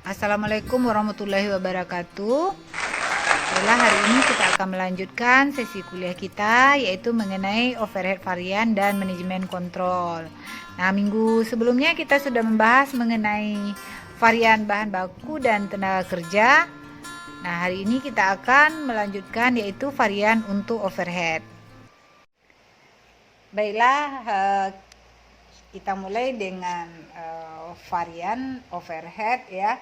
Assalamualaikum warahmatullahi wabarakatuh. Baiklah, hari ini kita akan melanjutkan sesi kuliah kita, yaitu mengenai overhead varian dan manajemen kontrol. Nah, minggu sebelumnya kita sudah membahas mengenai varian bahan baku dan tenaga kerja. Nah, hari ini kita akan melanjutkan yaitu varian untuk overhead. Baiklah, kita mulai dengan varian overhead ya.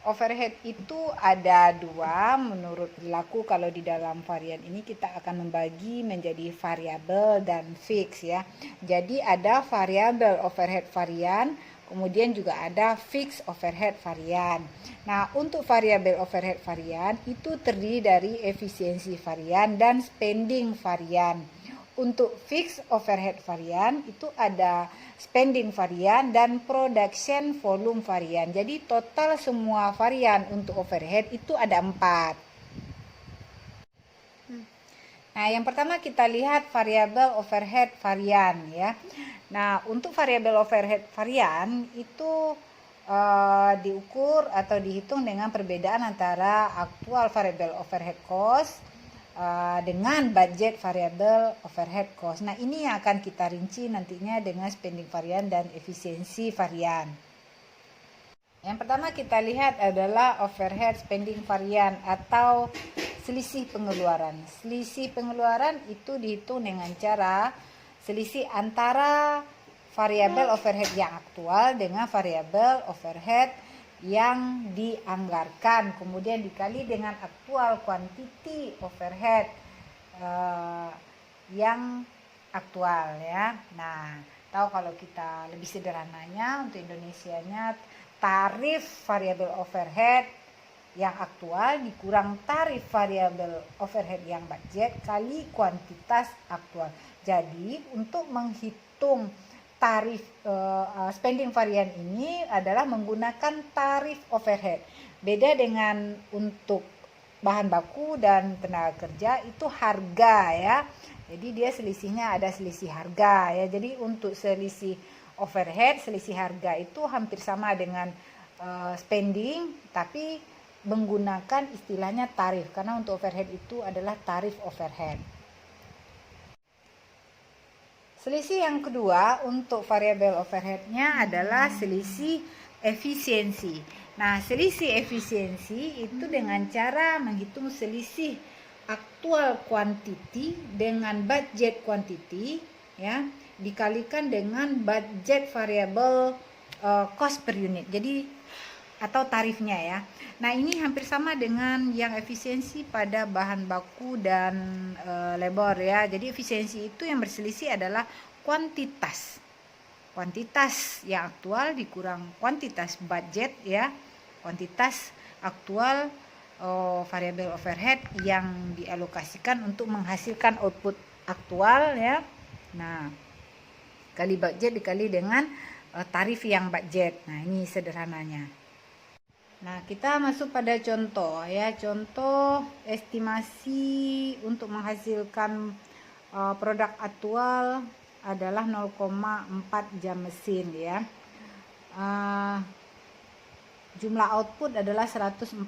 Overhead itu ada dua menurut perilaku. Kalau di dalam varian ini kita akan membagi menjadi variabel dan fix ya. Jadi ada variabel overhead varian, kemudian juga ada fix overhead varian. Nah, untuk variabel overhead varian itu terdiri dari efisiensi varian dan spending varian. Untuk fixed overhead varian itu ada spending varian dan production volume varian. Jadi total semua varian untuk overhead itu ada 4. Nah, yang pertama kita lihat variabel overhead varian ya. Nah, untuk variabel overhead varian itu diukur atau dihitung dengan perbedaan antara aktual variabel overhead cost dengan budget variable overhead cost. Nah, ini yang akan kita rinci nantinya dengan spending varian dan efisiensi varian. Yang pertama kita lihat adalah overhead spending varian atau selisih pengeluaran. Selisih pengeluaran itu dihitung dengan cara selisih antara variabel overhead yang aktual dengan variabel overhead yang dianggarkan, kemudian dikali dengan aktual quantity overhead yang aktual ya. Nah, tahu kalau kita lebih sederhananya untuk Indonesianya, tarif variabel overhead yang aktual dikurang tarif variabel overhead yang budget kali kuantitas aktual. Jadi untuk menghitung tarif spending varian ini adalah menggunakan tarif overhead. Beda dengan untuk bahan baku dan tenaga kerja itu harga ya. Jadi dia selisihnya ada selisih harga ya. Jadi untuk selisih overhead, selisih harga itu hampir sama dengan spending, tapi menggunakan istilahnya tarif, karena untuk overhead itu adalah tarif overhead. Selisih yang kedua untuk variabel overheadnya adalah selisih efisiensi. Nah, selisih efisiensi itu dengan cara menghitung selisih aktual quantity dengan budget quantity ya, dikalikan dengan budget variable cost per unit. Jadi atau tarifnya ya. Nah, ini hampir sama dengan yang efisiensi pada bahan baku dan labor ya. Jadi efisiensi itu yang berselisih adalah kuantitas. Kuantitas yang aktual dikurang kuantitas budget ya. Kuantitas aktual variabel overhead yang dialokasikan untuk menghasilkan output aktual ya. Nah, kali budget dikali dengan tarif yang budget. Nah, ini sederhananya. Nah, kita masuk pada contoh ya. Contoh estimasi untuk menghasilkan produk aktual adalah 0,4 jam mesin ya. Jumlah output adalah 144.000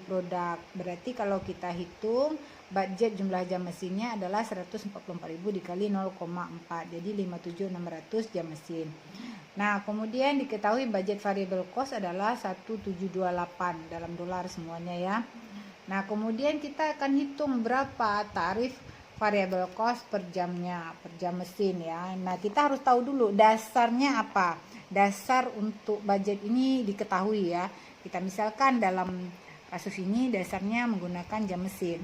produk. Berarti kalau kita hitung budget jumlah jam mesinnya adalah 144.000 dikali 0,4. Jadi 57.600 jam mesin. Nah, kemudian diketahui budget variable cost adalah 1728 dalam dolar semuanya ya. Nah, kemudian kita akan hitung berapa tarif variable cost per jamnya, per jam mesin ya. Nah, kita harus tahu dulu dasarnya apa. Dasar untuk budget ini diketahui ya. Kita misalkan dalam kasus ini dasarnya menggunakan jam mesin.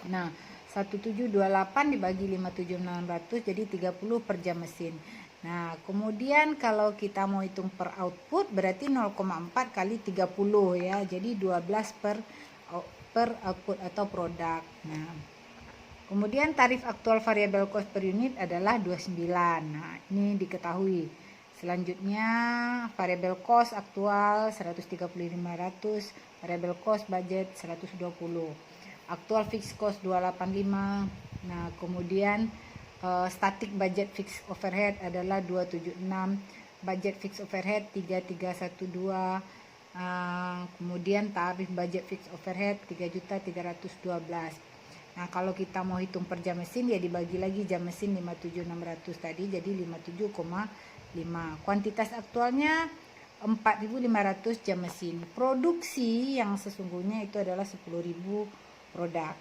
Nah, 1728 dibagi 57.600 jadi 30 per jam mesin. Nah, kemudian kalau kita mau hitung per output berarti 0,4 kali 30 ya. Jadi 12 per output atau produk. Nah, kemudian tarif aktual variable cost per unit adalah 29. Nah, ini diketahui. Selanjutnya variable cost aktual 135.500, variable cost budget 120. Aktual fixed cost 285. Nah, kemudian static budget fixed overhead adalah 276, budget fixed overhead 3312. Kemudian tarif budget fixed overhead 3.312. Nah, kalau kita mau hitung per jam mesin ya dibagi lagi jam mesin 57.600 tadi jadi 57,5. Kuantitas aktualnya 4.500 jam mesin. Produksi yang sesungguhnya itu adalah 10.000 produk.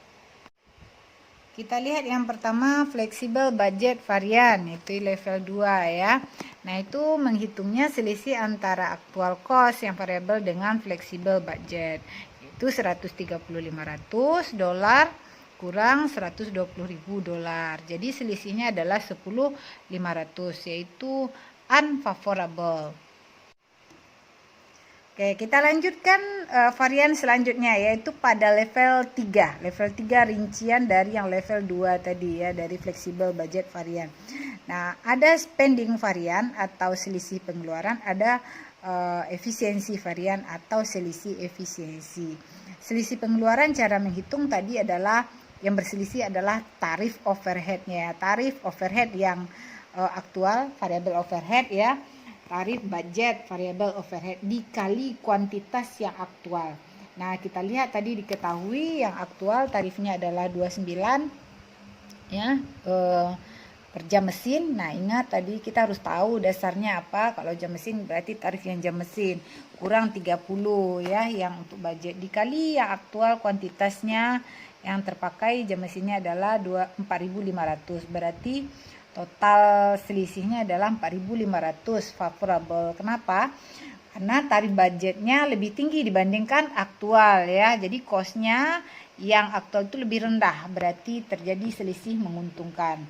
Kita lihat yang pertama flexible budget varian, itu level 2 ya. Nah, itu menghitungnya selisih antara aktual cost yang variabel dengan flexible budget. Itu $130.500 kurang $120.000. Jadi selisihnya adalah 10.500 yaitu unfavorable. Oke, kita lanjutkan varian selanjutnya yaitu pada level 3. Level 3 rincian dari yang level 2 tadi ya, dari flexible budget varian. Nah, ada spending varian atau selisih pengeluaran, ada efisiensi varian atau selisih efisiensi. Selisih pengeluaran cara menghitung tadi adalah yang berselisih adalah tarif overheadnya. Tarif overhead yang aktual, variable overhead ya. Tarif budget variable overhead dikali kuantitas yang aktual. Nah, kita lihat tadi diketahui yang aktual tarifnya adalah 29 ya per jam mesin. Nah, ingat tadi kita harus tahu dasarnya apa. Kalau jam mesin berarti tarif yang jam mesin kurang 30 ya yang untuk budget dikali yang aktual kuantitasnya yang terpakai jam mesinnya adalah 4.500. Berarti total selisihnya adalah 4.500 favorable. Kenapa? Karena tarif budgetnya lebih tinggi dibandingkan aktual ya. Jadi cost-nya yang aktual itu lebih rendah. Berarti terjadi selisih menguntungkan.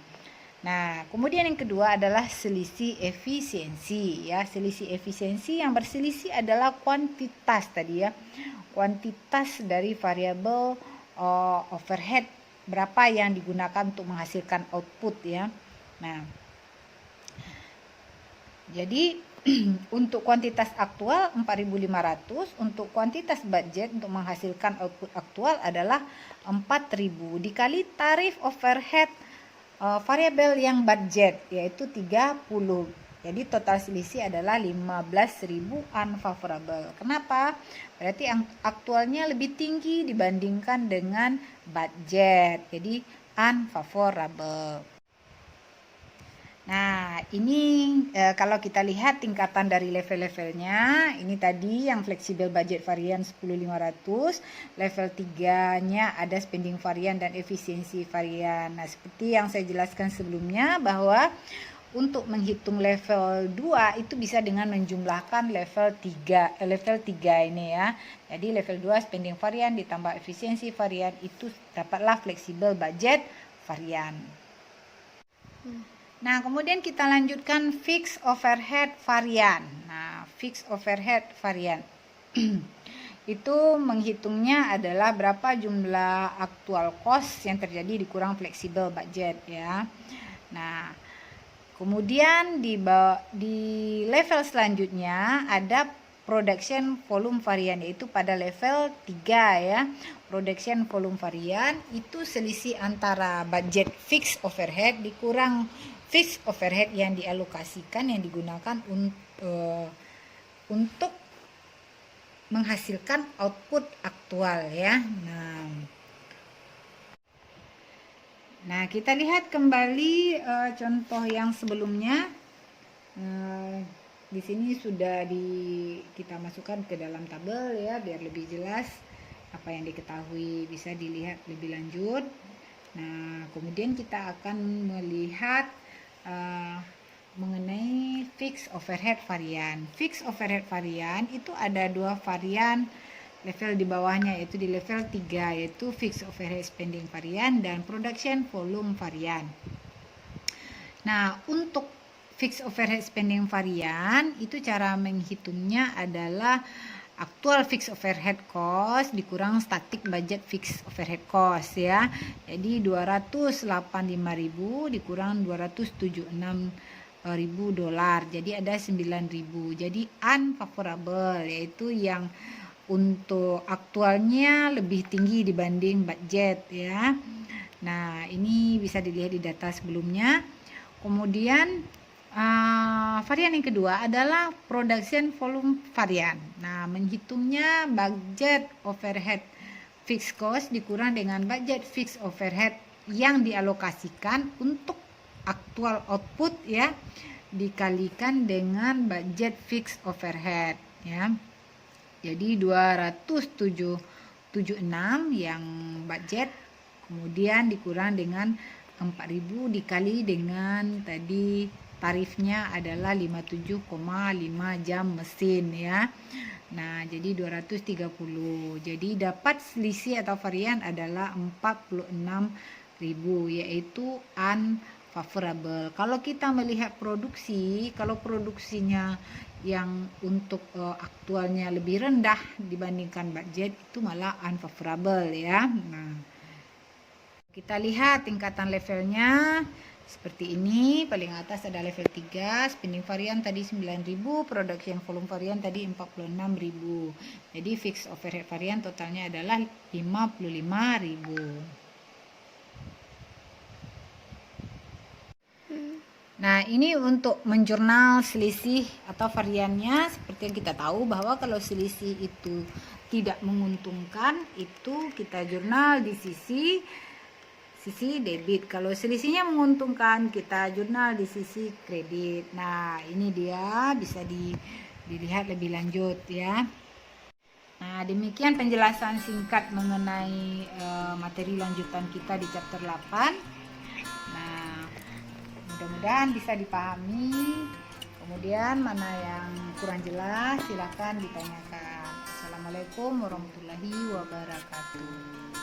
Nah, kemudian yang kedua adalah selisih efisiensi ya. Selisih efisiensi yang berselisih adalah kuantitas tadi ya. Kuantitas dari variabel overhead berapa yang digunakan untuk menghasilkan output ya. Nah, jadi untuk kuantitas aktual 4.500, untuk kuantitas budget untuk menghasilkan output aktual adalah 4.000 dikali tarif overhead variabel yang budget yaitu 30. Jadi total selisih adalah 15.000 unfavorable. Kenapa? Berarti aktualnya lebih tinggi dibandingkan dengan budget. Jadi unfavorable. Nah, ini kalau kita lihat tingkatan dari level-levelnya, ini tadi yang flexible budget varian 10.500, level 3-nya ada spending varian dan efisiensi varian. Nah, seperti yang saya jelaskan sebelumnya bahwa untuk menghitung level 2 itu bisa dengan menjumlahkan level 3 ini ya. Jadi level 2 spending varian ditambah efisiensi varian itu dapatlah flexible budget varian. Nah, kemudian kita lanjutkan fixed overhead varian. Nah, fixed overhead varian itu menghitungnya adalah berapa jumlah actual cost yang terjadi dikurang flexible budget ya. Nah, kemudian di level selanjutnya ada production volume varian yaitu pada level 3 ya. Production volume varian itu selisih antara budget fixed overhead dikurang fixed overhead yang dialokasikan yang digunakan untuk menghasilkan output aktual ya. Nah, kita lihat kembali contoh yang sebelumnya. Di sini sudah kita masukkan ke dalam tabel ya biar lebih jelas apa yang diketahui bisa dilihat lebih lanjut. Nah, kemudian kita akan melihat mengenai fixed overhead varian. Fixed overhead varian itu ada dua varian level di bawahnya yaitu di level 3 yaitu fixed overhead spending varian dan production volume varian. Nah, untuk fixed overhead spending varian itu cara menghitungnya adalah aktual fixed overhead cost dikurang static budget fixed overhead cost ya. Jadi 285.000 dikurang 276.000 dolar. Jadi ada 9.000. Jadi unfavorable yaitu yang untuk aktualnya lebih tinggi dibanding budget ya. Nah, ini bisa dilihat di data sebelumnya. Kemudian Varian yang kedua adalah production volume varian. Nah, menghitungnya budget overhead fixed cost dikurang dengan budget fixed overhead yang dialokasikan untuk aktual output ya, dikalikan dengan budget fixed overhead ya. Jadi 276 yang budget, kemudian dikurang dengan 4.000 dikali dengan tadi tarifnya adalah 57,5 jam mesin ya. Nah, jadi 230. Jadi dapat selisih atau varian adalah 46.000, yaitu unfavorable. Kalau kita melihat produksi, kalau produksinya yang untuk aktualnya lebih rendah dibandingkan budget, itu malah unfavorable ya. Nah, kita lihat tingkatan levelnya seperti ini. Paling atas ada level 3, spending varian tadi 9.000, production volume varian tadi 46.000. Jadi fixed overhead varian totalnya adalah 55.000. Nah, ini untuk menjurnal selisih atau variannya. Seperti yang kita tahu bahwa kalau selisih itu tidak menguntungkan, itu kita jurnal di sisi debit. Kalau selisihnya menguntungkan, kita jurnal di sisi kredit. Nah, ini dia bisa dilihat lebih lanjut ya. Nah, demikian penjelasan singkat mengenai materi lanjutan kita di chapter 8. Mudah-mudahan bisa dipahami. Kemudian mana yang kurang jelas silakan ditanyakan. Assalamualaikum warahmatullahi wabarakatuh.